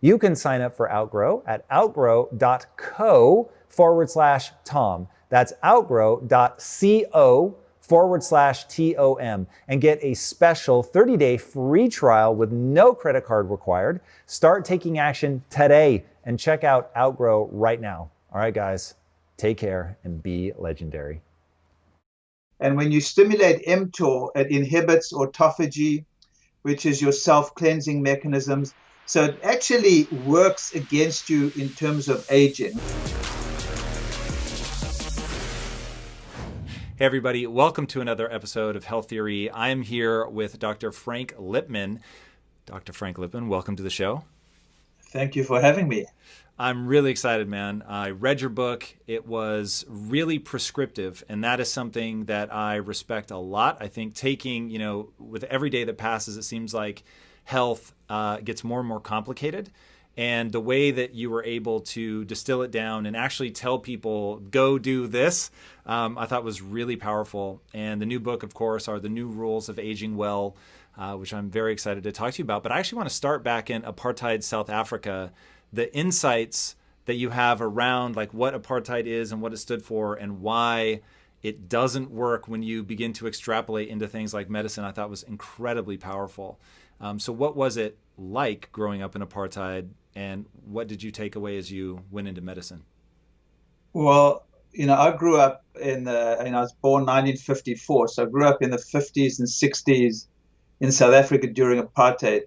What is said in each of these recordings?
You can sign up for Outgrow at outgrow.co/Tom. That's outgrow.co/TOM and get a special 30-day free trial with no credit card required. Start taking action today and check out Outgrow right now. All right, guys, take care and be legendary. And when you stimulate mTOR, it inhibits autophagy, which is your self-cleansing mechanisms. So it actually works against you in terms of aging. Hey everybody, welcome to another episode of Health Theory. I'm here with Dr. Frank Lipman. Dr. Frank Lipman, welcome to the show. Thank you for having me. I'm really excited, man. I read your book. It was really prescriptive, and that is something that I respect a lot. I think with every day that passes, it seems like health gets more and more complicated. And the way that you were able to distill it down and actually tell people, go do this, I thought was really powerful. And the new book, of course, are The New Rules of Aging Well, which I'm very excited to talk to you about. But I actually want to start back in apartheid South Africa, the insights that you have around like what apartheid is and what it stood for and why it doesn't work when you begin to extrapolate into things like medicine, I thought was incredibly powerful. So what was it like growing up in apartheid, and what did you take away as you went into medicine? Well, I grew up I was born 1954, so I grew up in the 50s and 60s in South Africa during apartheid.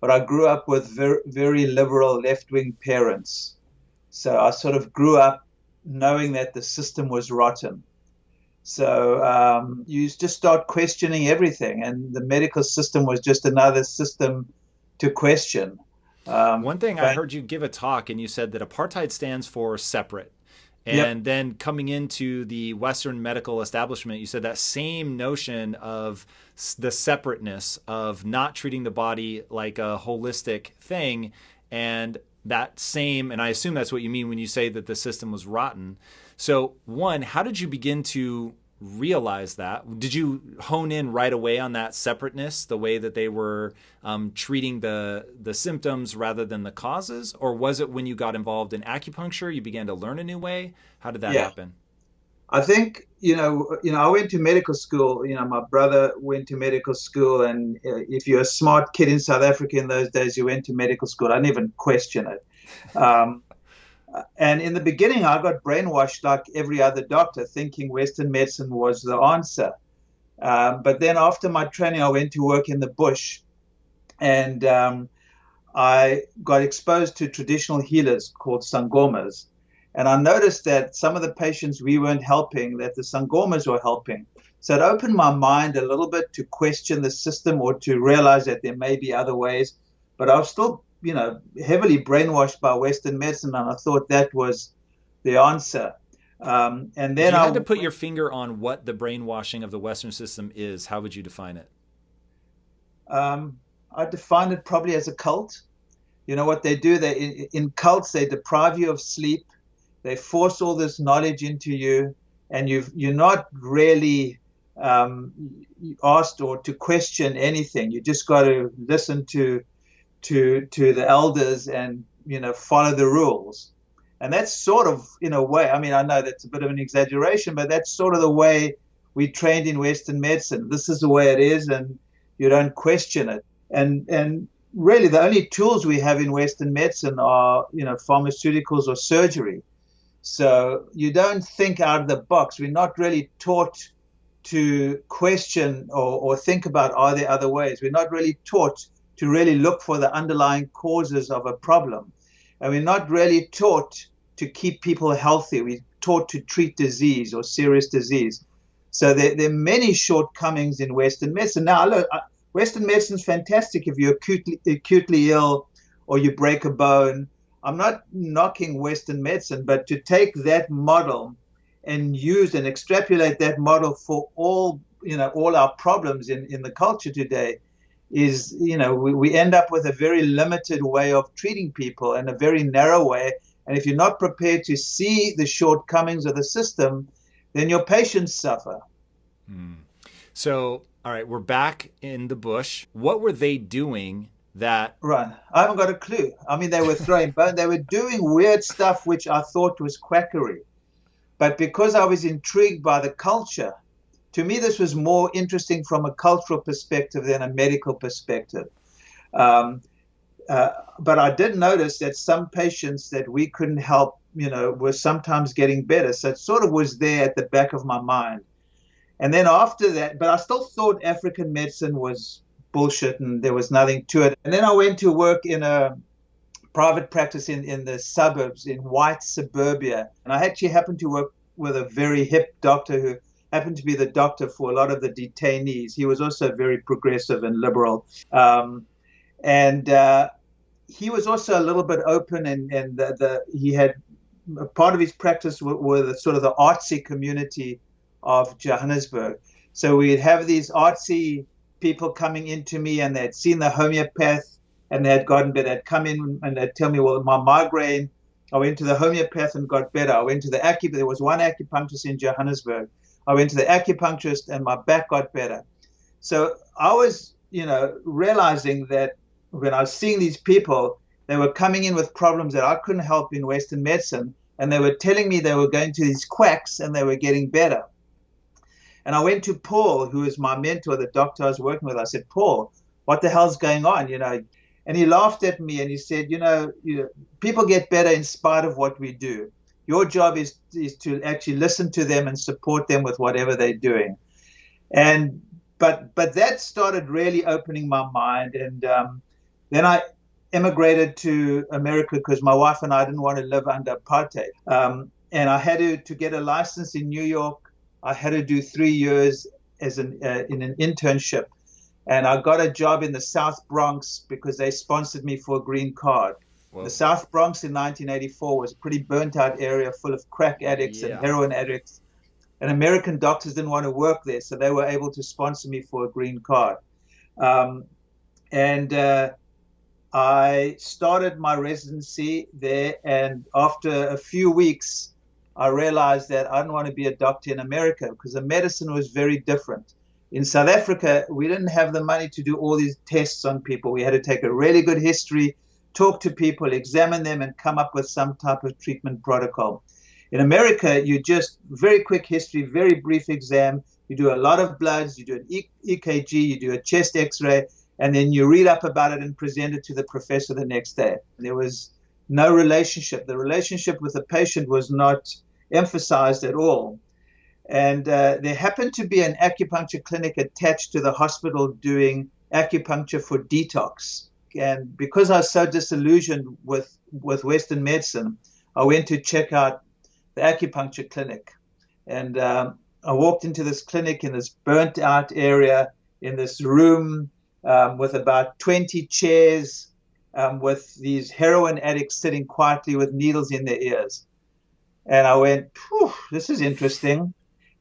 But I grew up with very, very liberal left-wing parents. So I sort of grew up knowing that the system was rotten. So you just start questioning everything, and the medical system was just another system to question. One thing I heard you give a talk, and you said that apartheid stands for separate. And then coming into the Western medical establishment, you said that same notion of the separateness of not treating the body like a holistic thing. And that same, and I assume that's what you mean when you say that the system was rotten. So one, how did you begin to realize that? Did you hone in right away on that separateness, the way that they were treating the symptoms rather than the causes? Or was it when you got involved in acupuncture, you began to learn a new way? How did that happen? I think, I went to medical school. My brother went to medical school, and if you're a smart kid in South Africa in those days, you went to medical school. I didn't even question it. And in the beginning, I got brainwashed like every other doctor, thinking Western medicine was the answer. But then after my training, I went to work in the bush, and I got exposed to traditional healers called sangomas. And I noticed that some of the patients we weren't helping, that the sangomas were helping. So it opened my mind a little bit to question the system or to realize that there may be other ways. But I was still heavily brainwashed by Western medicine, and I thought that was the answer. And then if you had to put your finger on what the brainwashing of the Western system is, how would you define it? I define it probably as a cult. What they do, in cults, they deprive you of sleep. They force all this knowledge into you, and you're not really asked or to question anything. You just got to listen to the elders and follow the rules. And that's sort of, in a way, I know that's a bit of an exaggeration, but that's sort of the way we trained in Western medicine. This is the way it is, and you don't question it. And really the only tools we have in Western medicine are pharmaceuticals or surgery. So you don't think out of the box. We're not really taught to question or think about, are there other ways? We're not really taught to really look for the underlying causes of a problem. And we're not really taught to keep people healthy. We're taught to treat disease or serious disease. So there are many shortcomings in Western medicine. Now, look, Western medicine is fantastic if you're acutely ill or you break a bone. I'm not knocking Western medicine, but to take that model and use and extrapolate that model for all our problems in the culture today is, we end up with a very limited way of treating people and a very narrow way. And if you're not prepared to see the shortcomings of the system, then your patients suffer. So, all right, we're back in the bush. What were they doing that. Right. I haven't got a clue. I mean, they were throwing bone. They were doing weird stuff, which I thought was quackery. But because I was intrigued by the culture, to me, this was more interesting from a cultural perspective than a medical perspective. Um, but I did notice that some patients that we couldn't help, were sometimes getting better. So it sort of was there at the back of my mind. And then after that, but I still thought African medicine was bullshit and there was nothing to it. And then I went to work in a private practice in the suburbs, in white suburbia. And I actually happened to work with a very hip doctor who happened to be the doctor for a lot of the detainees. He was also very progressive and liberal. And he was also a little bit open, and he had a part of his practice were the sort of the artsy community of Johannesburg. So we'd have these artsy people coming into me, and they'd seen the homeopath and they had gotten better. They'd come in and they'd tell me, well, my migraine, I went to the homeopath and got better. I went to the there was one acupuncturist in Johannesburg. I went to the acupuncturist and my back got better. So I was, realizing that when I was seeing these people, they were coming in with problems that I couldn't help in Western medicine. And they were telling me they were going to these quacks and they were getting better. And I went to Paul, who is my mentor, the doctor I was working with. I said, Paul, what the hell's going on? And he laughed at me and he said, people get better in spite of what we do. Your job is to actually listen to them and support them with whatever they're doing. And but that started really opening my mind. And then I emigrated to America because my wife and I didn't want to live under apartheid. And I had to get a license in New York. I had to do 3 years as in an internship. And I got a job in the South Bronx because they sponsored me for a green card. Whoa. The South Bronx in 1984 was a pretty burnt out area full of crack addicts and heroin addicts. And American doctors didn't want to work there, so they were able to sponsor me for a green card. And I started my residency there. And after a few weeks, I realized that I didn't want to be a doctor in America because the medicine was very different. In South Africa, we didn't have the money to do all these tests on people. We had to take a really good history, talk to people, examine them, and come up with some type of treatment protocol. In America, you just very quick history, very brief exam. You do a lot of bloods, you do an EKG, you do a chest X-ray, and then you read up about it and present it to the professor the next day. There was no relationship. The relationship with the patient was not emphasized at all. And there happened to be an acupuncture clinic attached to the hospital doing acupuncture for detox. And because I was so disillusioned with Western medicine, I went to check out the acupuncture clinic. And I walked into this clinic in this burnt out area, in this room with about 20 chairs, with these heroin addicts sitting quietly with needles in their ears. And I went, this is interesting.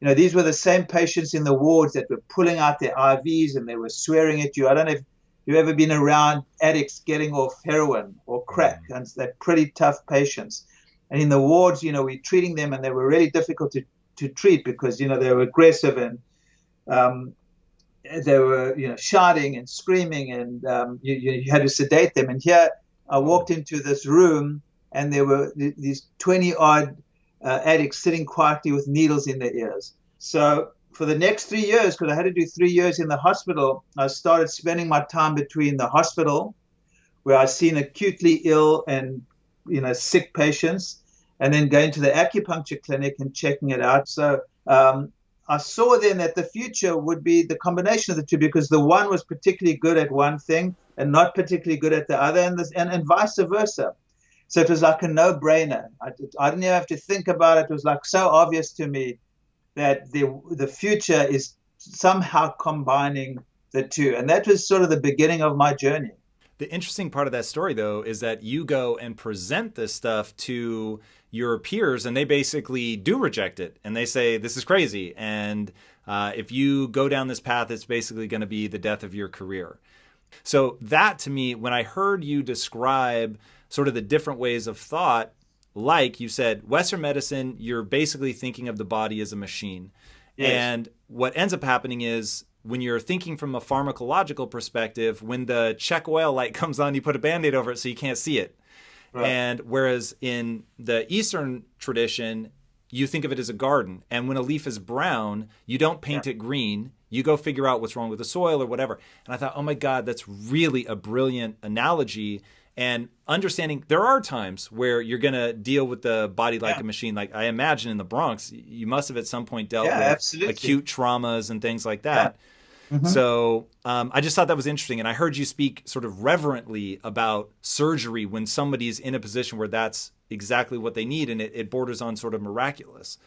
These were the same patients in the wards that were pulling out their IVs and they were swearing at you. I don't know if you've ever been around addicts getting off heroin or crack, and they're pretty tough patients. And in the wards, we're treating them, and they were really difficult to treat because, they were aggressive and they were, shouting and screaming, and you had to sedate them. And here I walked into this room, and there were these 20-odd addicts sitting quietly with needles in their ears. So for the next 3 years, because I had to do 3 years in the hospital, I started spending my time between the hospital, where I've seen acutely ill and sick patients, and then going to the acupuncture clinic and checking it out. So I saw then that the future would be the combination of the two, because the one was particularly good at one thing and not particularly good at the other, and vice versa. So it was like a no-brainer. I didn't even have to think about it. It was like so obvious to me that the future is somehow combining the two. And that was sort of the beginning of my journey. The interesting part of that story, though, is that you go and present this stuff to your peers, and they basically do reject it. And they say, this is crazy. And if you go down this path, it's basically going to be the death of your career. So that, to me, when I heard you describe sort of the different ways of thought, like you said, Western medicine, you're basically thinking of the body as a machine. Yes. And what ends up happening is when you're thinking from a pharmacological perspective, when the check oil light comes on, you put a Band-Aid over it so you can't see it. Right. And whereas in the Eastern tradition, you think of it as a garden. And when a leaf is brown, you don't paint it green. You go figure out what's wrong with the soil or whatever. And I thought, oh my God, that's really a brilliant analogy. And understanding there are times where you're going to deal with the body like a machine. Like I imagine in the Bronx, you must have at some point dealt with acute traumas and things like that. Yeah. Mm-hmm. So I just thought that was interesting. And I heard you speak sort of reverently about surgery when somebody's in a position where that's exactly what they need. And it borders on sort of miraculous.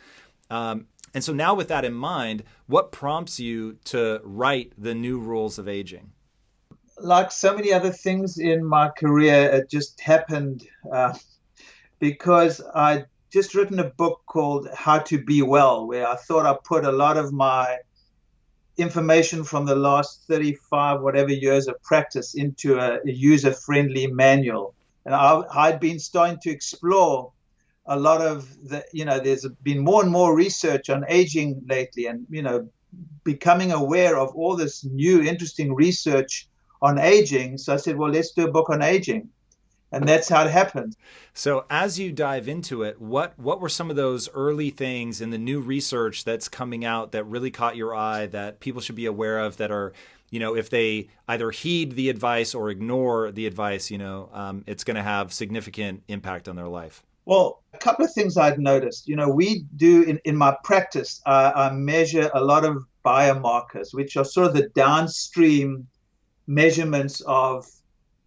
And so now with that in mind, what prompts you to write the new rules of aging? Like so many other things in my career, it just happened because I just written a book called How to Be Well, where I thought I put a lot of my information from the last 35 whatever years of practice into a user-friendly manual. And I'd been starting to explore a lot of the, there's been more and more research on aging lately, and, becoming aware of all this new interesting research on aging. So I said, well, let's do a book on aging. And that's how it happened. So as you dive into it, what were some of those early things in the new research that's coming out that really caught your eye that people should be aware of that are, if they either heed the advice or ignore the advice, it's going to have significant impact on their life? Well, a couple of things I'd noticed. We do in my practice, I measure a lot of biomarkers, which are sort of the downstream measurements of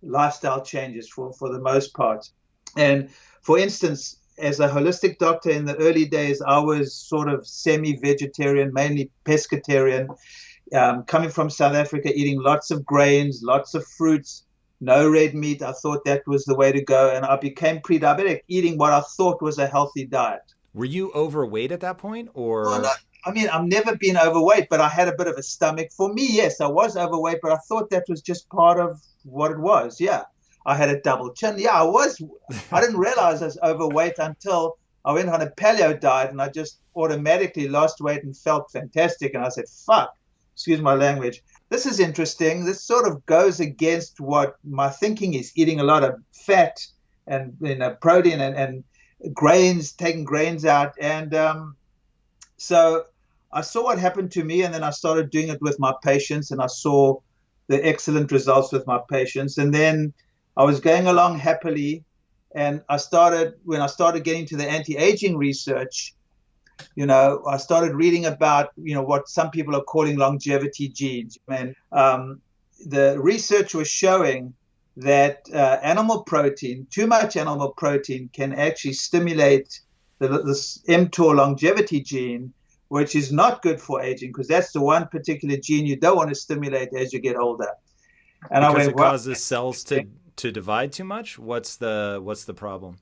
lifestyle changes for the most part. And for instance, as a holistic doctor in the early days, I was sort of semi-vegetarian, mainly pescatarian, coming from South Africa, eating lots of grains, lots of fruits, no red meat. I thought that was the way to go. And I became pre-diabetic, eating what I thought was a healthy diet. Were you overweight at that point? Or? Oh, no. I mean, I've never been overweight, but I had a bit of a stomach. For me, yes, I was overweight, but I thought that was just part of what it was. Yeah, I had a double chin. Yeah, I was. I didn't realize I was overweight until I went on a paleo diet, and I just automatically lost weight and felt fantastic. And I said, fuck, excuse my language. This is interesting. This sort of goes against what my thinking is, eating a lot of fat and protein and grains, taking grains out. And so I saw what happened to me, and then I started doing it with my patients, and I saw the excellent results with my patients. And then I was going along happily, and when I started getting to the anti-aging research, I started reading about, what some people are calling longevity genes. And the research was showing that animal protein, too much animal protein, can actually stimulate this mTOR longevity gene, which is not good for aging, because that's the one particular gene you don't want to stimulate as you get older. And because it causes cells to divide too much? What's the problem?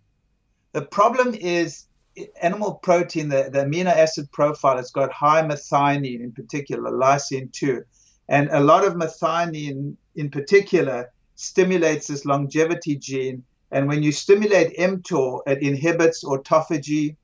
The problem is animal protein, the amino acid profile, has got high methionine, in particular, lysine 2. And a lot of methionine, in particular, stimulates this longevity gene. And when you stimulate mTOR, it inhibits autophagy,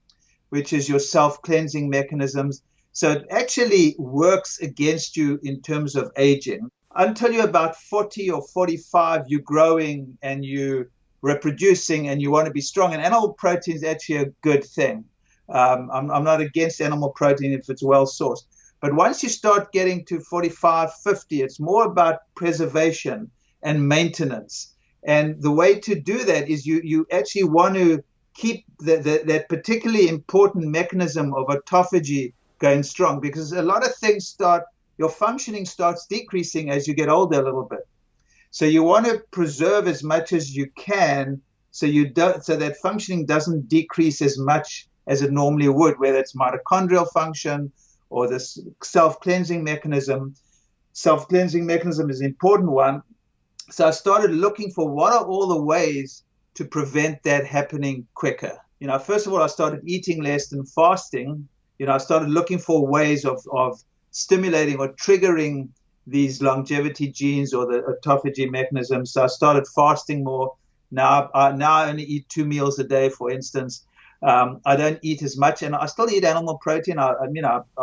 which is your self-cleansing mechanisms. So it actually works against you in terms of aging. Until you're about 40 or 45, you're growing and you're reproducing and you want to be strong. And animal protein is actually a good thing. I'm not against animal protein if it's well sourced. But once you start getting to 45, 50, it's more about preservation and maintenance. And the way to do that is you actually want to keep that particularly important mechanism of autophagy going strong, because a lot of things your functioning starts decreasing as you get older a little bit. So you want to preserve as much as you can so that functioning doesn't decrease as much as it normally would, whether it's mitochondrial function or this self-cleansing mechanism. Self-cleansing mechanism is an important one. So I started looking for what are all the ways to prevent that happening quicker. First of all, I started eating less and fasting. I started looking for ways of stimulating or triggering these longevity genes or the autophagy mechanisms. So I started fasting more. Now I only eat 2 meals a day, for instance. I don't eat as much, and I still eat animal protein. I'm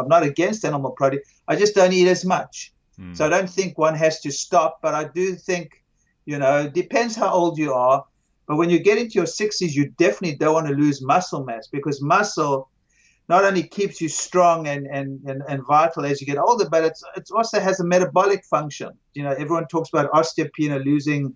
not against animal protein. I just don't eat as much. So I don't think one has to stop, but I do think, it depends how old you are. But when you get into your 60s, you definitely don't want to lose muscle mass, because muscle not only keeps you strong and vital as you get older, but it also has a metabolic function. Everyone talks about osteopenia, losing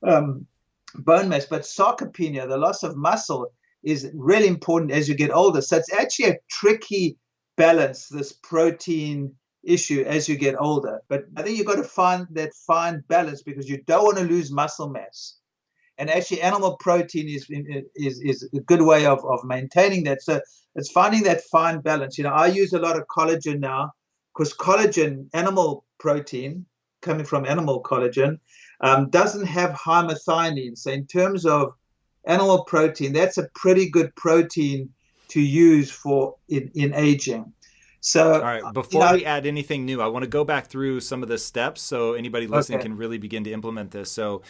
bone mass, but sarcopenia, the loss of muscle, is really important as you get older. So it's actually a tricky balance, this protein issue, as you get older. But I think you've got to find that fine balance, because you don't want to lose muscle mass. And actually, animal protein is a good way of maintaining that. So it's finding that fine balance. I use a lot of collagen now, because collagen, animal protein, coming from animal collagen, doesn't have high methionine. So in terms of animal protein, that's a pretty good protein to use for in aging. So, all right, before we add anything new, I want to go back through some of the steps so anybody listening can really begin to implement this. So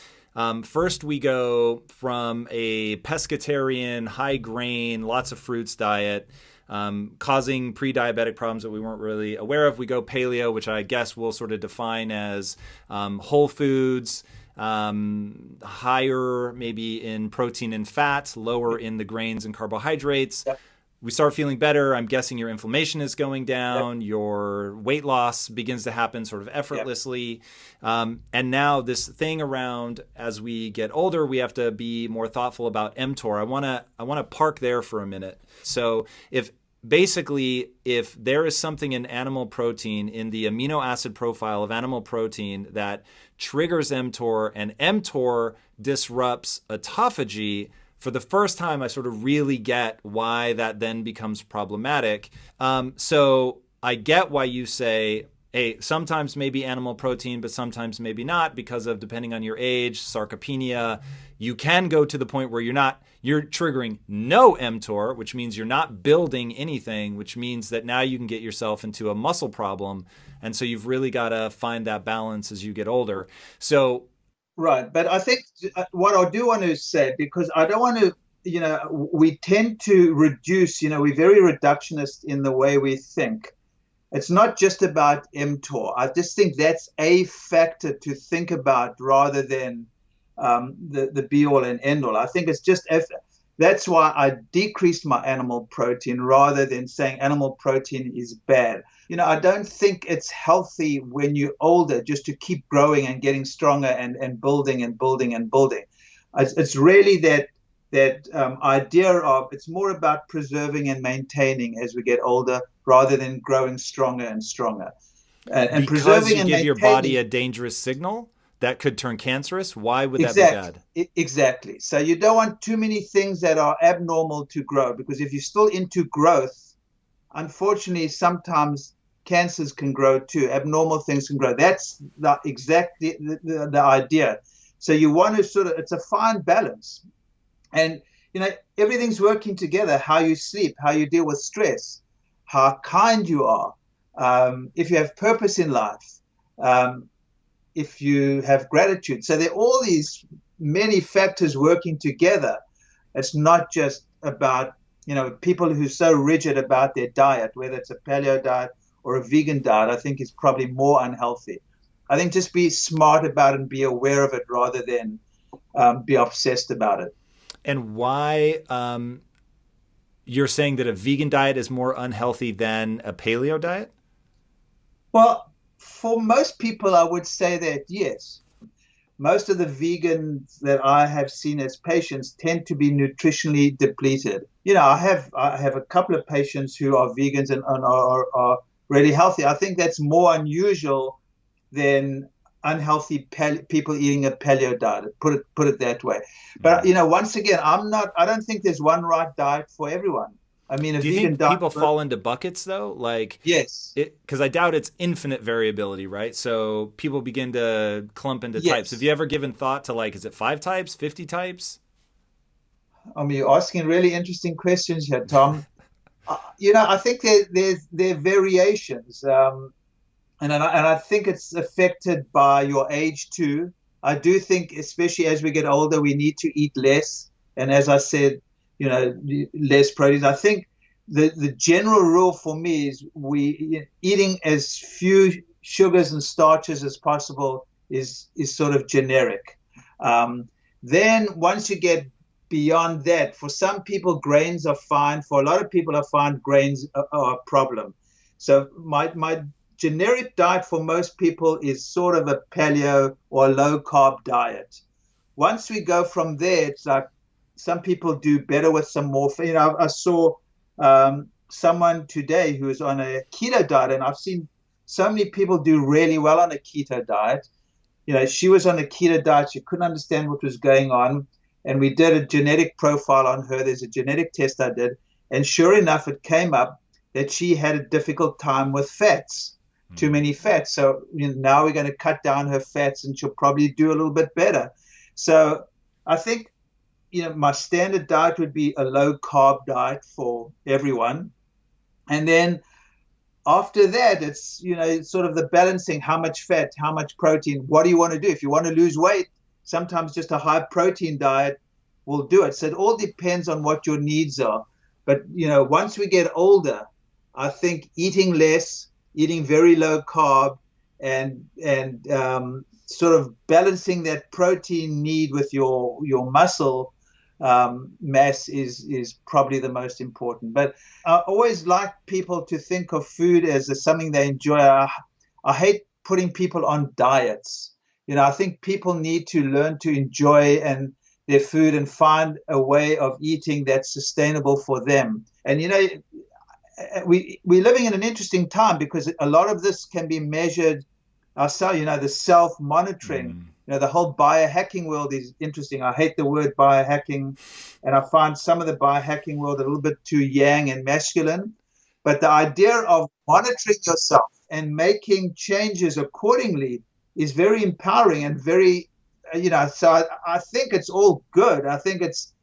first we go from a pescatarian, high grain, lots of fruits diet, causing pre-diabetic problems that we weren't really aware of. We go paleo, which I guess we'll sort of define as whole foods, higher maybe in protein and fat, lower in the grains and carbohydrates. Yep. We start feeling better. I'm guessing your inflammation is going down. Yep. Your weight loss begins to happen sort of effortlessly. Yep. And now this thing around, as we get older, we have to be more thoughtful about mTOR. I want to park there for a minute. So if there is something in animal protein, in the amino acid profile of animal protein, that triggers mTOR, and mTOR disrupts autophagy, for the first time, I sort of really get why that then becomes problematic. So I get why you say, hey, sometimes maybe animal protein, but sometimes maybe not, because of, depending on your age, sarcopenia. You can go to the point where you're triggering no mTOR, which means you're not building anything, which means that now you can get yourself into a muscle problem. And so you've really got to find that balance as you get older. So right. But I think what I do want to say, because I don't want to, we tend to reduce, we're very reductionist in the way we think. It's not just about mTOR. I just think that's a factor to think about rather than the be all and end all. I think it's just, that's why I decreased my animal protein rather than saying animal protein is bad. I don't think it's healthy when you're older just to keep growing and getting stronger and building and building and building. It's really that idea of, it's more about preserving and maintaining as we get older rather than growing stronger and stronger. And because preserving you and give your maintaining, body a dangerous signal that could turn cancerous. Why would that be bad? Exactly. So you don't want too many things that are abnormal to grow, because if you're still into growth, unfortunately, sometimes cancers can grow too. Abnormal things can grow. That's exactly the idea. So you want to sort of, it's a fine balance. And, everything's working together. How you sleep, how you deal with stress, how kind you are, if you have purpose in life, if you have gratitude. So there are all these many factors working together. It's not just about, people who are so rigid about their diet, whether it's a paleo diet or a vegan diet, I think is probably more unhealthy. I think just be smart about it and be aware of it rather than be obsessed about it. And why you're saying that a vegan diet is more unhealthy than a paleo diet? Well, for most people, I would say that yes. Most of the vegans that I have seen as patients tend to be nutritionally depleted. I have a couple of patients who are vegans and are really healthy. I think that's more unusual than unhealthy people eating a paleo diet. Put it that way. But once again, I don't think there's one right diet for everyone. I mean, do you think people fall into buckets though? Like, yes, because I doubt it's infinite variability, right? So people begin to clump into types. Have you ever given thought to, like, is it 5 types, 50 types? I mean, you're asking really interesting questions here, Tom. I think there are variations, and I think it's affected by your age too. I do think, especially as we get older, we need to eat less, and as I said, less protein. I think the general rule for me is eating as few sugars and starches as possible is sort of generic. Then once you get beyond that, for some people, grains are fine. For a lot of people, I find grains are a problem. So my generic diet for most people is sort of a paleo or low carb diet. Once we go from there, it's like some people do better with some more. I saw someone today who is on a keto diet, and I've seen so many people do really well on a keto diet. She was on a keto diet. She couldn't understand what was going on. And we did a genetic profile on her. There's a genetic test I did. And sure enough, it came up that she had a difficult time with fats, too many fats. So now we're going to cut down her fats and she'll probably do a little bit better. So I think, my standard diet would be a low carb diet for everyone. And then after that, it's, sort of the balancing, how much fat, how much protein, what do you want to do? If you want to lose weight, sometimes just a high protein diet will do it. So it all depends on what your needs are. But, once we get older, I think eating less, eating very low carb, and sort of balancing that protein need with your muscle mass is probably the most important. But I always like people to think of food as something they enjoy. I hate putting people on diets. I think people need to learn to enjoy their food and find a way of eating that's sustainable for them. And, we're living in an interesting time because a lot of this can be measured ourselves, the self-monitoring. The whole biohacking world is interesting. I hate the word biohacking, and I find some of the biohacking world a little bit too yang and masculine. But the idea of monitoring yourself and making changes accordingly is very empowering and very, so I think it's all good. I think it's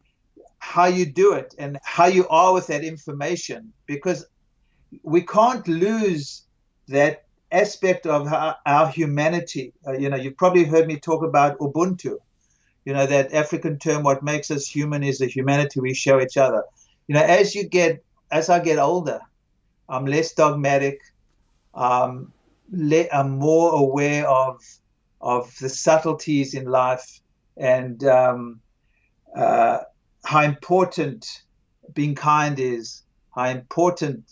how you do it and how you are with that information, because we can't lose that aspect of our humanity. You've probably heard me talk about Ubuntu, that African term. What makes us human is the humanity we show each other. As I get older, I'm less dogmatic. I'm more aware of the subtleties in life, and how important being kind is, how important,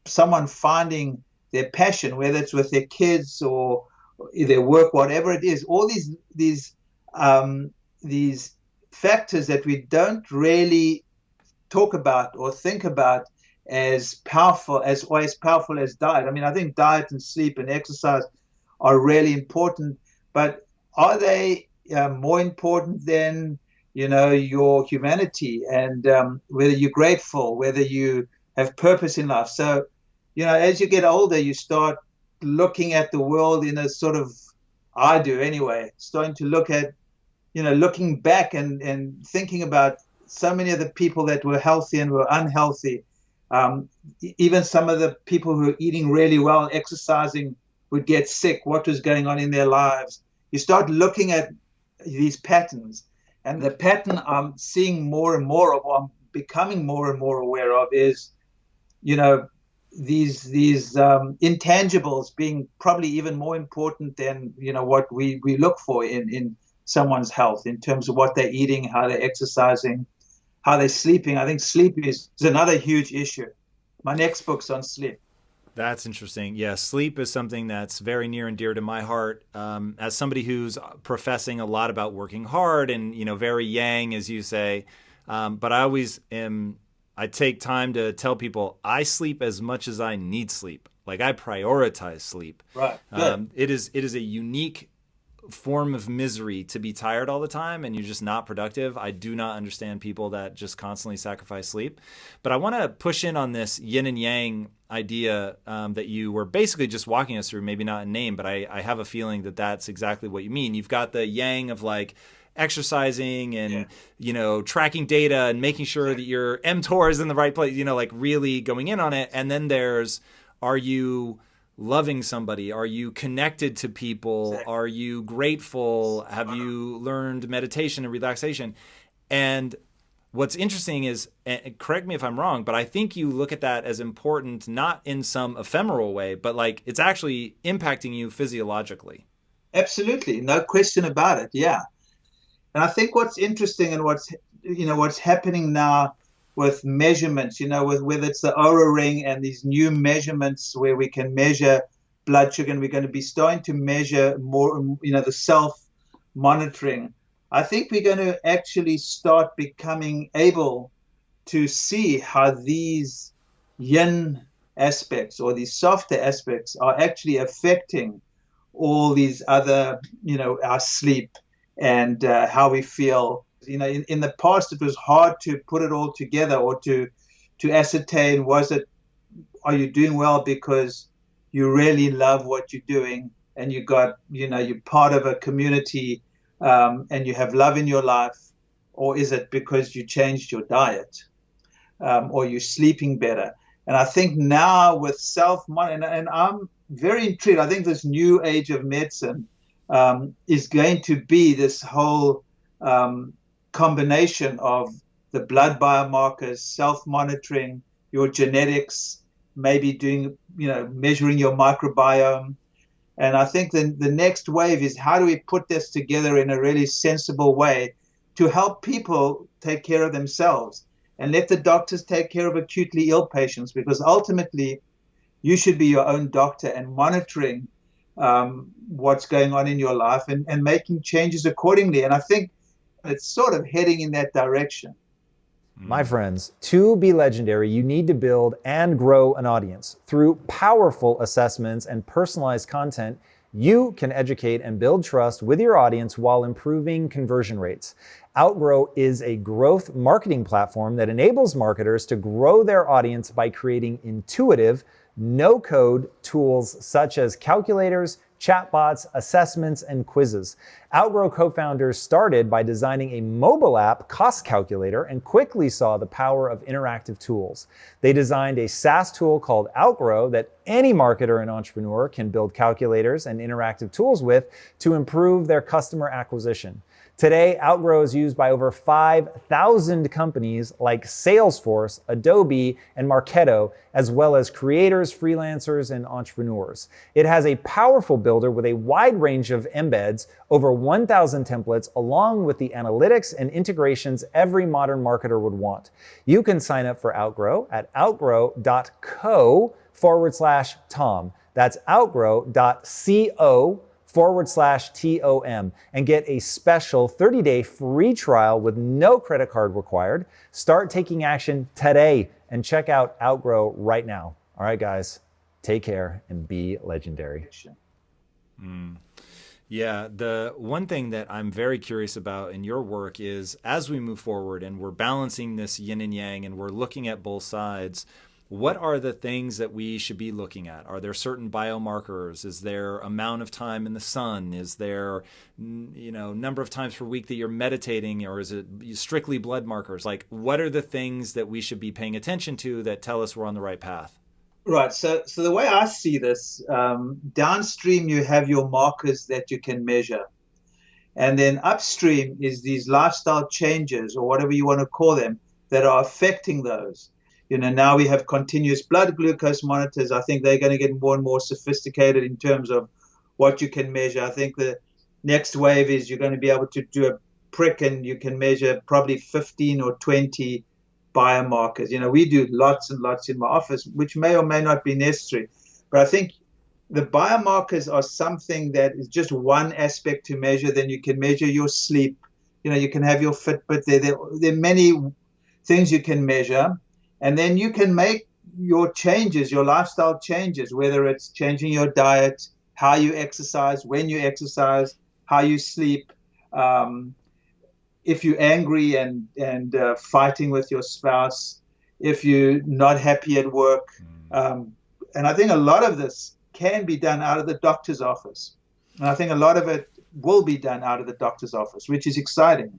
someone finding their passion, whether it's with their kids or their work, whatever it is, all these factors that we don't really talk about or think about as powerful as diet. I mean, I think diet and sleep and exercise are really important, but are they more important than your humanity and whether you're grateful, whether you have purpose in life? So as you get older, you start looking at the world in a sort of, I do anyway, starting to look at, looking back and thinking about so many of the people that were healthy and were unhealthy. Even some of the people who are eating really well, exercising, would get sick. What was going on in their lives? You start looking at these patterns, and the pattern I'm seeing more and more of, or I'm becoming more and more aware of, is, these intangibles being probably even more important than what we look for in someone's health, in terms of what they're eating, how they're exercising, how they're sleeping. I think sleep is another huge issue. My next book's on sleep. That's interesting. Yeah, sleep is something that's very near and dear to my heart. As somebody who's professing a lot about working hard and, very yang, as you say, but I take time to tell people I sleep as much as I need sleep. Like, I prioritize sleep. Right. It is a unique form of misery to be tired all the time and you're just not productive. I do not understand people that just constantly sacrifice sleep. But I want to push in on this yin and yang idea that you were basically just walking us through, maybe not in name, but I have a feeling that that's exactly what you mean. You've got the yang of like exercising and, tracking data and making sure that your mTOR is in the right place, like really going in on it. And then there's, are you loving somebody? Are you connected to people? Exactly. Are you grateful? Have you learned meditation and relaxation? And what's interesting is, and correct me if I'm wrong, but I think you look at that as important, not in some ephemeral way, but like it's actually impacting you physiologically. Absolutely, no question about it. Yeah. And I think what's interesting and what's happening now with measurements, with whether it's the Oura ring and these new measurements where we can measure blood sugar, and we're going to be starting to measure more, the self monitoring. I think we're going to actually start becoming able to see how these yin aspects or these softer aspects are actually affecting all these other, our sleep and how we feel. In the past, it was hard to put it all together or to ascertain, are you doing well because you really love what you're doing and you're part of a community, and you have love in your life, or is it because you changed your diet, or you're sleeping better? And I think now with and I'm very intrigued. I think this new age of medicine is going to be this whole combination of the blood biomarkers, self-monitoring, your genetics, maybe doing, measuring your microbiome. And I think the next wave is, how do we put this together in a really sensible way to help people take care of themselves and let the doctors take care of acutely ill patients? Because ultimately, you should be your own doctor and monitoring what's going on in your life and making changes accordingly. And I think it's sort of heading in that direction. My friends, to be legendary, you need to build and grow an audience. Through powerful assessments and personalized content, you can educate and build trust with your audience while improving conversion rates. Outgrow is a growth marketing platform that enables marketers to grow their audience by creating intuitive, no-code tools such as calculators, chatbots, assessments, and quizzes. Outgrow co-founders started by designing a mobile app cost calculator and quickly saw the power of interactive tools. They designed a SaaS tool called Outgrow that any marketer and entrepreneur can build calculators and interactive tools with to improve their customer acquisition. Today, Outgrow is used by over 5,000 companies like Salesforce, Adobe, and Marketo, as well as creators, freelancers, and entrepreneurs. It has a powerful builder with a wide range of embeds, over 1,000 templates, along with the analytics and integrations every modern marketer would want. You can sign up for Outgrow at outgrow.co/Tom. That's outgrow.co/TOM and get a special 30-day free trial with no credit card required. Start taking action today and check out Outgrow right now. All right, guys, take care and be legendary. Yeah, the one thing that I'm very curious about in your work is, as we move forward and we're balancing this yin and yang and we're looking at both sides, what are the things that we should be looking at? Are there certain biomarkers? Is there amount of time in the sun? Is there, number of times per week that you're meditating, or is it strictly blood markers? Like, what are the things that we should be paying attention to that tell us we're on the right path? Right. So the way I see this, downstream, you have your markers that you can measure. And then upstream is these lifestyle changes, or whatever you want to call them, that are affecting those. Now we have continuous blood glucose monitors. I think they're going to get more and more sophisticated in terms of what you can measure. I think the next wave is you're going to be able to do a prick and you can measure probably 15 or 20 biomarkers. We do lots and lots in my office, which may or may not be necessary. But I think the biomarkers are something that is just one aspect to measure. Then you can measure your sleep. You can have your Fitbit. There are many things you can measure. And then you can make your changes, your lifestyle changes, whether it's changing your diet, how you exercise, when you exercise, how you sleep, if you're angry and fighting with your spouse, if you're not happy at work. And I think a lot of this can be done out of the doctor's office. And I think a lot of it will be done out of the doctor's office, which is exciting.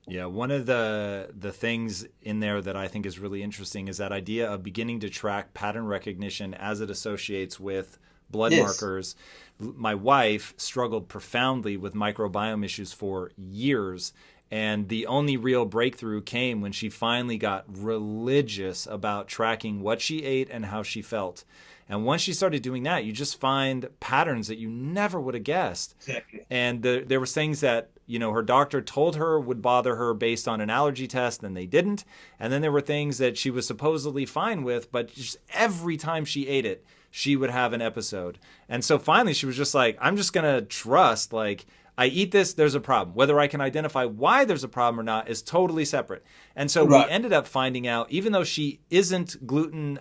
Yeah, one of the things in there that I think is really interesting is that idea of beginning to track pattern recognition as it associates with blood markers. My wife struggled profoundly with microbiome issues for years, And the only real breakthrough came when she finally got religious about tracking what she ate and how she felt. And once she started doing that, you just find patterns that you never would have guessed. Exactly. And there was things that, her doctor told her would bother her based on an allergy test, and they didn't. And then there were things that she was supposedly fine with, but just every time she ate it, she would have an episode. And so finally she was just like, I'm just going to trust, like, I eat this, there's a problem. Whether I can identify why there's a problem or not is totally separate. And so we ended up finding out, even though she isn't gluten,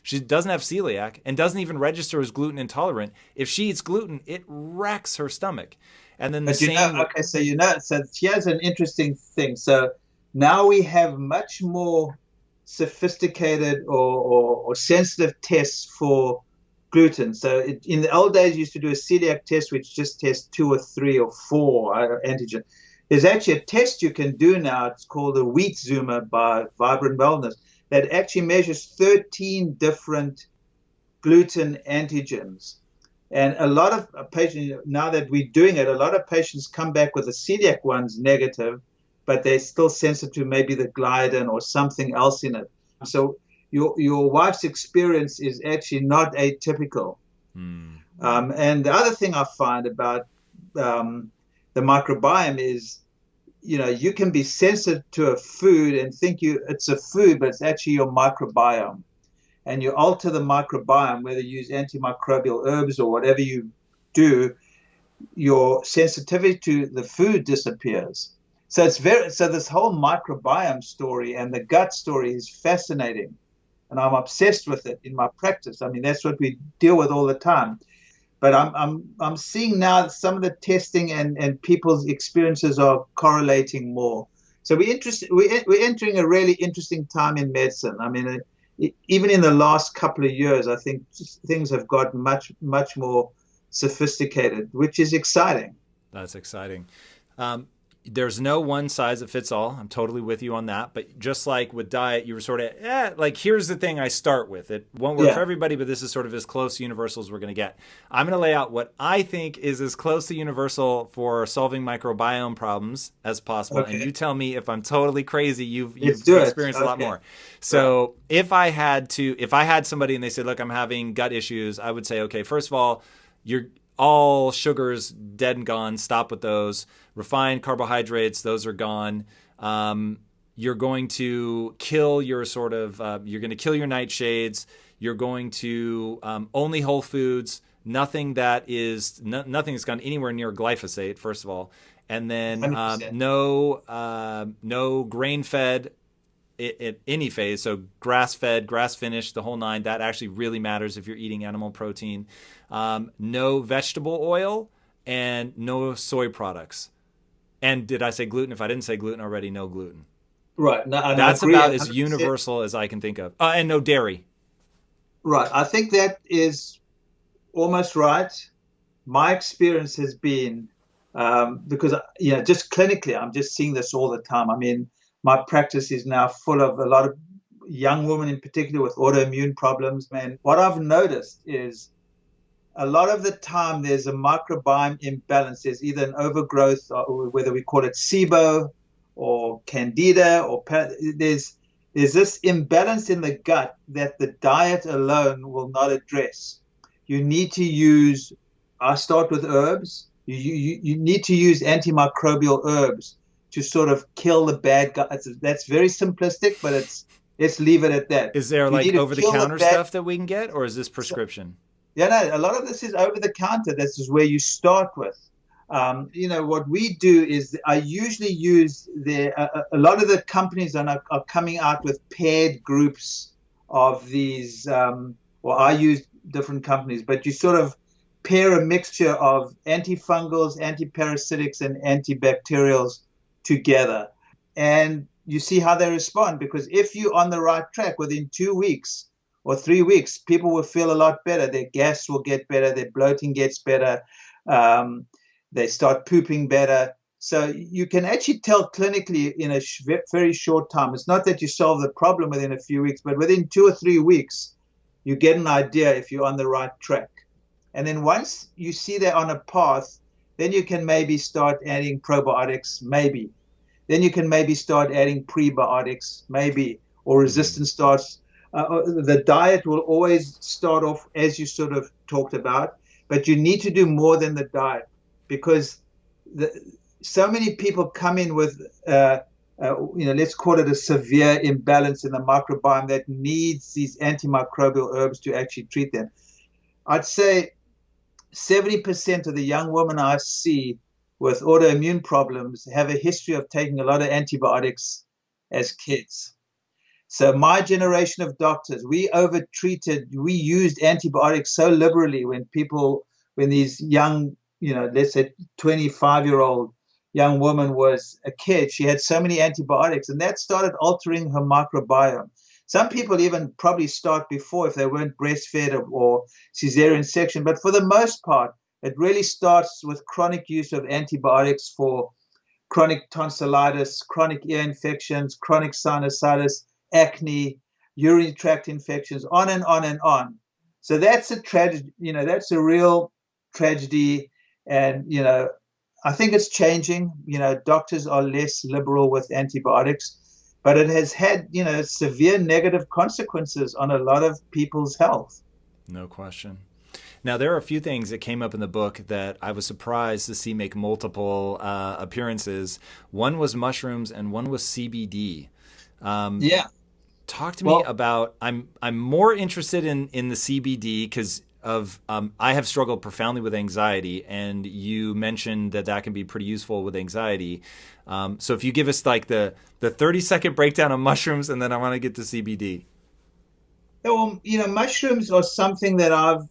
she doesn't have celiac and doesn't even register as gluten intolerant, if she eats gluten, it wrecks her stomach. And then so here's an interesting thing. So now we have much more sophisticated or sensitive tests for gluten. So in the old days, you used to do a celiac test, which just tests 2 or 3 or 4 antigen. There's actually a test you can do now. It's called the Wheat Zoomer by Vibrant Wellness that actually measures 13 different gluten antigens. And a lot of patients, now that we're doing it, a lot of patients come back with the celiac ones negative, but they're still sensitive to maybe the gliadin or something else in it. So your wife's experience is actually not atypical. And the other thing I find about the microbiome is, you can be sensitive to a food and think it's a food, but it's actually your microbiome. And you alter the microbiome, whether you use antimicrobial herbs or whatever you do, your sensitivity to the food disappears. So this whole microbiome story and the gut story is fascinating. And I'm obsessed with it in my practice. I mean, that's what we deal with all the time. But I'm seeing now that some of the testing and people's experiences are correlating more. So we're entering a really interesting time in medicine. I mean, even in the last couple of years, I think things have got much, much more sophisticated, which is exciting. That's exciting. There's no one size that fits all. I'm totally with you on that. But just like with diet, you were sort of, like, here's the thing I start with. It won't work for everybody, but this is sort of as close to universal as we're going to get. I'm going to lay out what I think is as close to universal for solving microbiome problems as possible. Okay. And you tell me if I'm totally crazy. You've experienced a lot more. So if I had somebody and they said, look, I'm having gut issues, I would say, okay, first of all, all sugars dead and gone. Stop with those. Refined carbohydrates, those are gone. You're going to kill your you're going to kill your nightshades. You're going to only whole foods. Nothing that's gone anywhere near glyphosate. First of all, and then no grain-fed at any phase. So grass-fed, grass-finished, the whole 9. That actually really matters if you're eating animal protein. No vegetable oil and no soy products. And did I say gluten? If I didn't say gluten already, no gluten. Right. No, that's about as universal as I can think of. And no dairy. Right. I think that is almost right. My experience has been, because, just clinically, I'm just seeing this all the time. I mean, my practice is now full of a lot of young women in particular with autoimmune problems. And what I've noticed is a lot of the time there's a microbiome imbalance. There's either an overgrowth, or whether we call it SIBO or Candida, or there's this imbalance in the gut that the diet alone will not address. You need to use, I start with herbs. You need to use antimicrobial herbs to sort of kill the bad guys. That's very simplistic, but let's leave it at that. Is there like over-the-counter stuff that we can get, or is this prescription? No, a lot of this is over-the-counter. This is where you start with. What we do is I usually use a lot of the companies are coming out with paired groups of these, or I use different companies, but you sort of pair a mixture of antifungals, antiparasitics, and antibacterials together. And you see how they respond, because if you're on the right track, within 2 weeks or 3 weeks, people will feel a lot better. Their gas will get better. Their bloating gets better. They start pooping better. So you can actually tell clinically in a very short time. It's not that you solve the problem within a few weeks, but within 2 or 3 weeks, you get an idea if you're on the right track. And then once you see they're on a path, then you can maybe start adding probiotics, maybe. then you can maybe start adding prebiotics, maybe, or resistance starts. The diet will always start off as you sort of talked about, but you need to do more than the diet, because so many people come in with, let's call it a severe imbalance in the microbiome that needs these antimicrobial herbs to actually treat them. I'd say 70% of the young women I see with autoimmune problems have a history of taking a lot of antibiotics as kids. So my generation of doctors, we used antibiotics so liberally when these young, let's say 25-year-old young woman was a kid, she had so many antibiotics, and that started altering her microbiome. Some people even probably start before if they weren't breastfed or cesarean section, but for the most part, it really starts with chronic use of antibiotics for chronic tonsillitis, chronic ear infections, chronic sinusitis, acne, urinary tract infections, on and on and on. So that's a tragedy, that's a real tragedy. And, I think it's changing. Doctors are less liberal with antibiotics, but it has had, severe negative consequences on a lot of people's health. No question. Now, there are a few things that came up in the book that I was surprised to see make multiple appearances. One was mushrooms and one was CBD. Yeah. Talk to me about, I'm more interested in the CBD because I have struggled profoundly with anxiety, and you mentioned that can be pretty useful with anxiety. So if you give us like the 30-second breakdown of mushrooms, and then I want to get to CBD. Well, mushrooms are something that I've,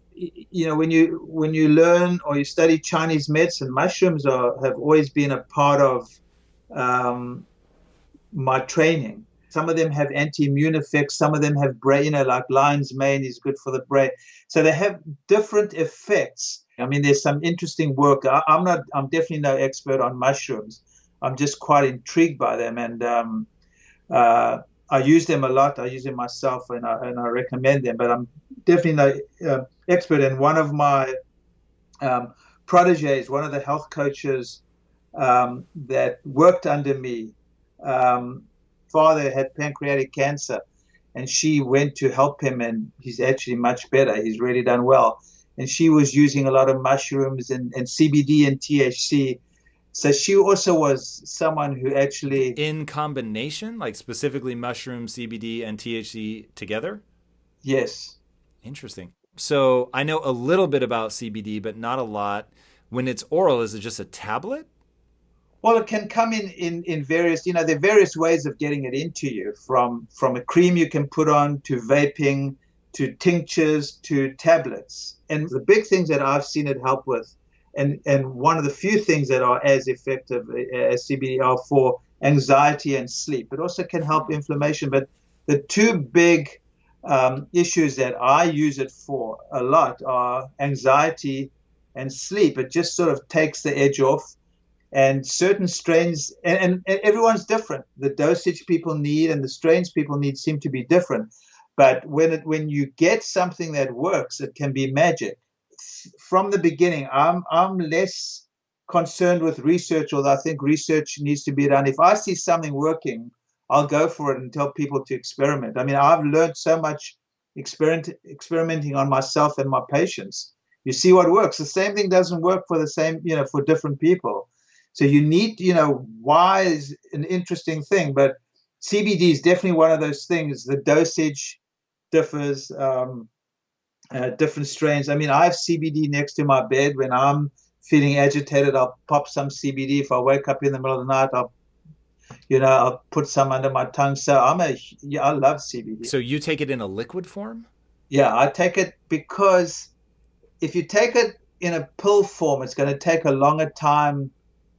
when you learn or you study Chinese medicine, mushrooms have always been a part of my training. Some of them have anti-immune effects. Some of them have brain, like lion's mane is good for the brain. So they have different effects. I mean, there's some interesting work. I'm definitely no expert on mushrooms. I'm just quite intrigued by them, and I use them a lot. I use them myself, and I recommend them. But I'm definitely no expert. And one of my proteges, one of the health coaches that worked under me, father had pancreatic cancer, and she went to help him, and he's actually much better. He's really done well. And she was using a lot of mushrooms and CBD and THC. So she also was someone who actually... In combination, like specifically mushroom, CBD, and THC together? Yes. Interesting. So I know a little bit about CBD, but not a lot. When it's oral, is it just a tablet? Well, it can come in various, there are various ways of getting it into you, from a cream you can put on, to vaping, to tinctures, to tablets. And the big things that I've seen it help with, and one of the few things that are as effective as CBD, are for anxiety and sleep. It also can help inflammation. But the two big issues that I use it for a lot are anxiety and sleep. It just sort of takes the edge off. And certain strains, and everyone's different. The dosage people need and the strains people need seem to be different. But when you get something that works, it can be magic. From the beginning, I'm less concerned with research, although I think research needs to be done. If I see something working, I'll go for it and tell people to experiment. I mean, I've learned so much experimenting on myself and my patients. You see what works. The same thing doesn't work for for different people. So you need, why is an interesting thing, but CBD is definitely one of those things. The dosage differs, different strains. I mean, I have CBD next to my bed. When I'm feeling agitated, I'll pop some CBD. If I wake up in the middle of the night, I'll put some under my tongue. So I love CBD. So you take it in a liquid form? Yeah, I take it because if you take it in a pill form, it's going to take a longer time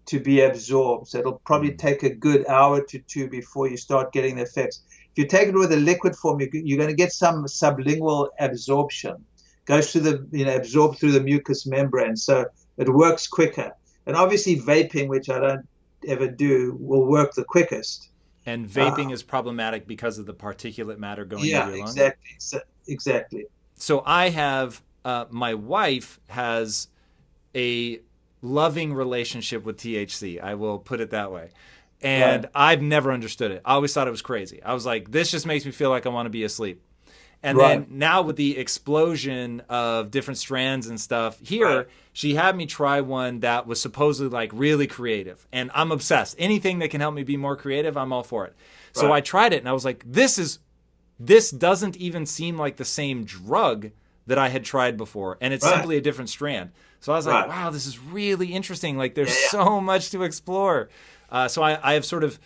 to be absorbed. So it'll probably take a good hour to two before you start getting the effects. If you take it with a liquid form, you're going to get some sublingual absorption. Goes through absorbed through the mucous membrane. So it works quicker. And obviously vaping, which I don't ever do, will work the quickest. And vaping is problematic because of the particulate matter going into your lungs? Yeah, exactly. So I have, my wife has a loving relationship with THC. I will put it that way. And Right. I've never understood it. I always thought it was crazy. I was like, this just makes me feel like I want to be asleep. And Right. then now with the explosion of different strands and stuff here, Right. she had me try one that was supposedly like really creative. And I'm obsessed. Anything that can help me be more creative, I'm all for it. So Right. I tried it and I was like, this doesn't even seem like the same drug that I had tried before. And it's Right. simply a different strand. So I was like, Right. wow, this is really interesting. Like there's Yeah. so much to explore. So I have sort of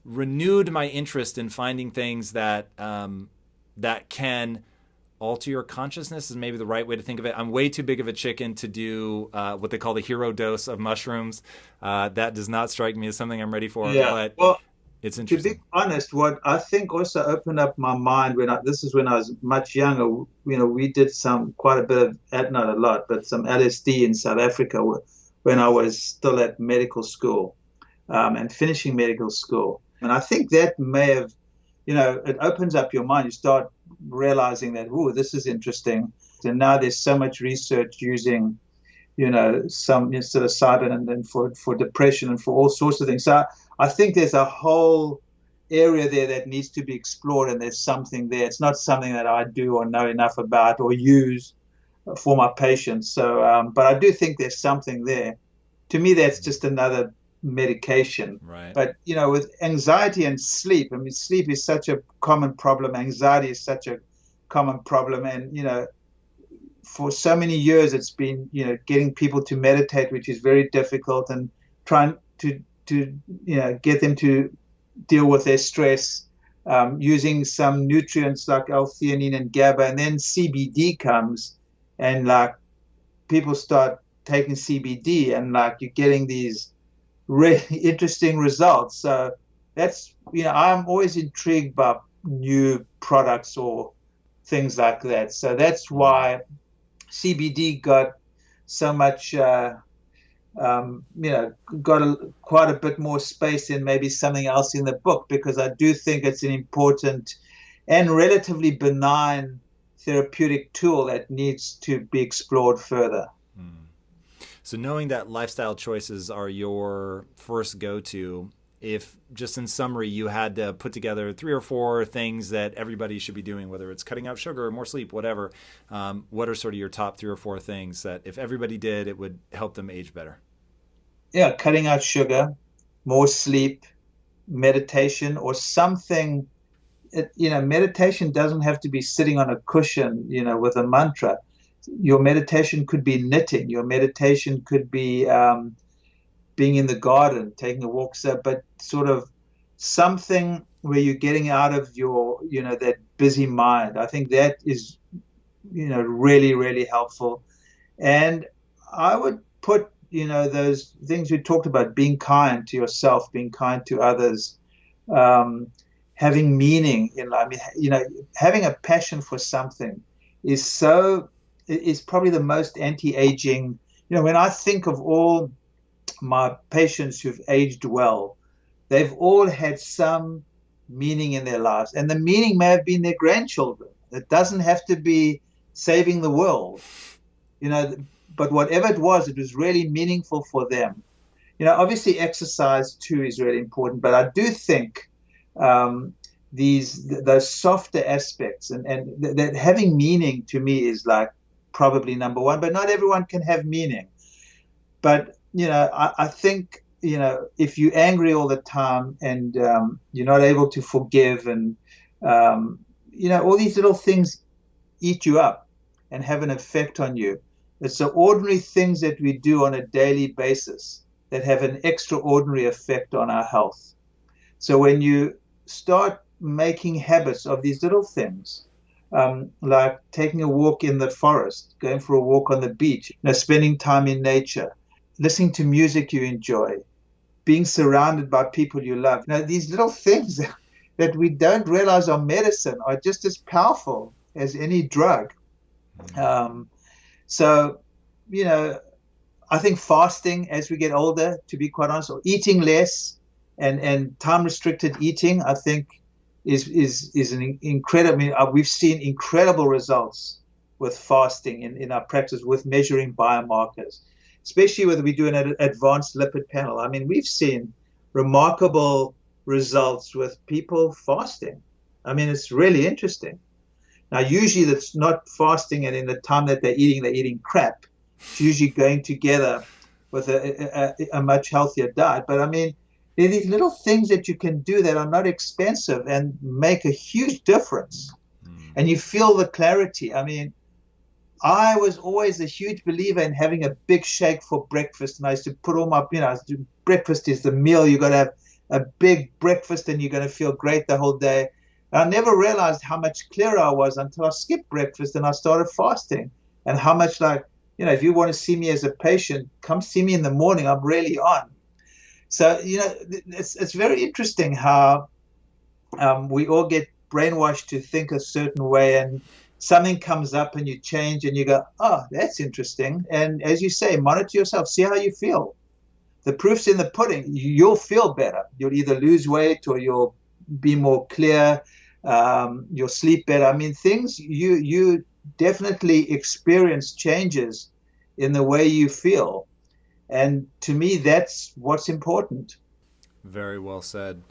renewed my interest in finding things that that can alter your consciousness is maybe the right way to think of it. I'm way too big of a chicken to do what they call the hero dose of mushrooms. That does not strike me as something I'm ready for, Yeah. but Well, it's to interesting. be honest, what I think also opened up my mind this is when I was much younger. We did quite a bit of, not a lot, but some LSD in South Africa when I was still at medical school and finishing medical school. And I think that may have, it opens up your mind. You start realizing that, oh, this is interesting. And now there's so much research using, some psilocybin and then for depression and for all sorts of things. So I think there's a whole area there that needs to be explored, and there's something there. It's not something that I do or know enough about or use for my patients. So, but I do think there's something there. To me, that's just another medication. Right. But, with anxiety and sleep, I mean, sleep is such a common problem. Anxiety is such a common problem. And, for so many years, it's been, getting people to meditate, which is very difficult, and trying to get them to deal with their stress, using some nutrients like L-theanine and GABA, and then CBD comes, and like people start taking CBD, and like you're getting these really interesting results. So that's, I'm always intrigued by new products or things like that. So that's why CBD got so much, got quite a bit more space than maybe something else in the book, because I do think it's an important and relatively benign therapeutic tool that needs to be explored further. So knowing that lifestyle choices are your first go-to, if just in summary you had to put together 3 or 4 things that everybody should be doing, whether it's cutting out sugar or more sleep, whatever, what are sort of your top 3 or 4 things that if everybody did, it would help them age better? Yeah, cutting out sugar, more sleep, meditation, or something. Meditation doesn't have to be sitting on a cushion, with a mantra. Your meditation could be knitting. Your meditation could be being in the garden, taking a walk. So, but sort of something where you're getting out of your, that busy mind. I think that is, really, really helpful. And I would put, those things we talked about, being kind to yourself, being kind to others, having meaning in life. I mean, having a passion for something is probably the most anti-aging. When I think of all my patients who've aged well, they've all had some meaning in their lives, and the meaning may have been their grandchildren. It doesn't have to be saving the world, but whatever it was really meaningful for them. Obviously exercise too is really important, but I do think those softer aspects and that having meaning to me is like probably number one. But not everyone can have meaning. But I think if you're angry all the time and you're not able to forgive, and all these little things eat you up and have an effect on you. It's the ordinary things that we do on a daily basis that have an extraordinary effect on our health. So when you start making habits of these little things, like taking a walk in the forest, going for a walk on the beach, spending time in nature, listening to music you enjoy, being surrounded by people you love. These little things that we don't realize are medicine are just as powerful as any drug. So, I think fasting as we get older, to be quite honest, or eating less and time-restricted eating, I think is an incredible. I mean, we've seen incredible results with fasting in our practice with measuring biomarkers, especially whether we do an advanced lipid panel. I mean, we've seen remarkable results with people fasting. I mean, it's really interesting. Now, usually that's not fasting, and in the time that they're eating crap. It's usually going together with a much healthier diet. But I mean, there are these little things that you can do that are not expensive and make a huge difference. And you feel the clarity. I mean, I was always a huge believer in having a big shake for breakfast. And I used to put all my, breakfast is the meal. You got to have a big breakfast and you're going to feel great the whole day. And I never realized how much clearer I was until I skipped breakfast and I started fasting. And how much, like, if you want to see me as a patient, come see me in the morning. I'm really on. So, it's very interesting how we all get brainwashed to think a certain way, and something comes up and you change and you go, oh, that's interesting. And as you say, monitor yourself, see how you feel. The proof's in the pudding. You'll feel better. You'll either lose weight or you'll be more clear. You'll sleep better. I mean, things you definitely experience changes in the way you feel. And to me, that's what's important. Very well said.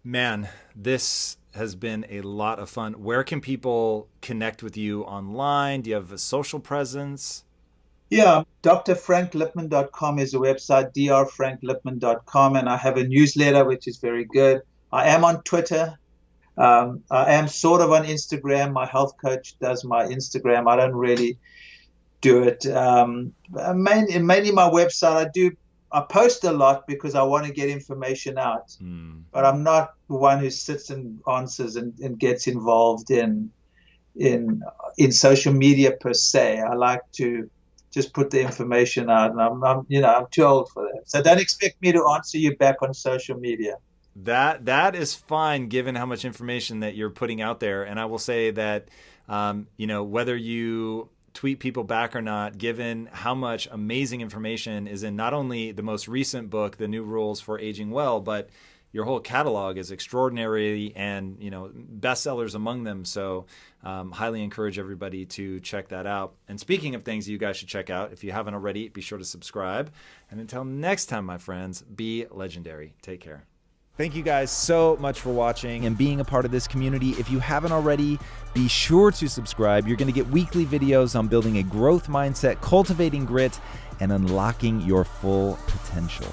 Man, this has been a lot of fun. Where can people connect with you online? Do you have a social presence? Yeah, drfranklipman.com is a website, drfranklipman.com, and I have a newsletter, which is very good. I am on Twitter. I am sort of on Instagram. My health coach does my Instagram. I don't really do it. Mainly my website. I post a lot because I want to get information out, but I'm not the one who sits and answers and gets involved in social media per se. I like to just put the information out, and I'm too old for that. So don't expect me to answer you back on social media. That is fine, given how much information that you're putting out there. And I will say that, whether you tweet people back or not, given how much amazing information is in not only the most recent book, The New Rules for Aging Well, but your whole catalog is extraordinary, and bestsellers among them. So highly encourage everybody to check that out. And speaking of things you guys should check out, if you haven't already, be sure to subscribe. And until next time, my friends, be legendary. Take care. Thank you guys so much for watching and being a part of this community. If you haven't already, be sure to subscribe. You're going to get weekly videos on building a growth mindset, cultivating grit, and unlocking your full potential.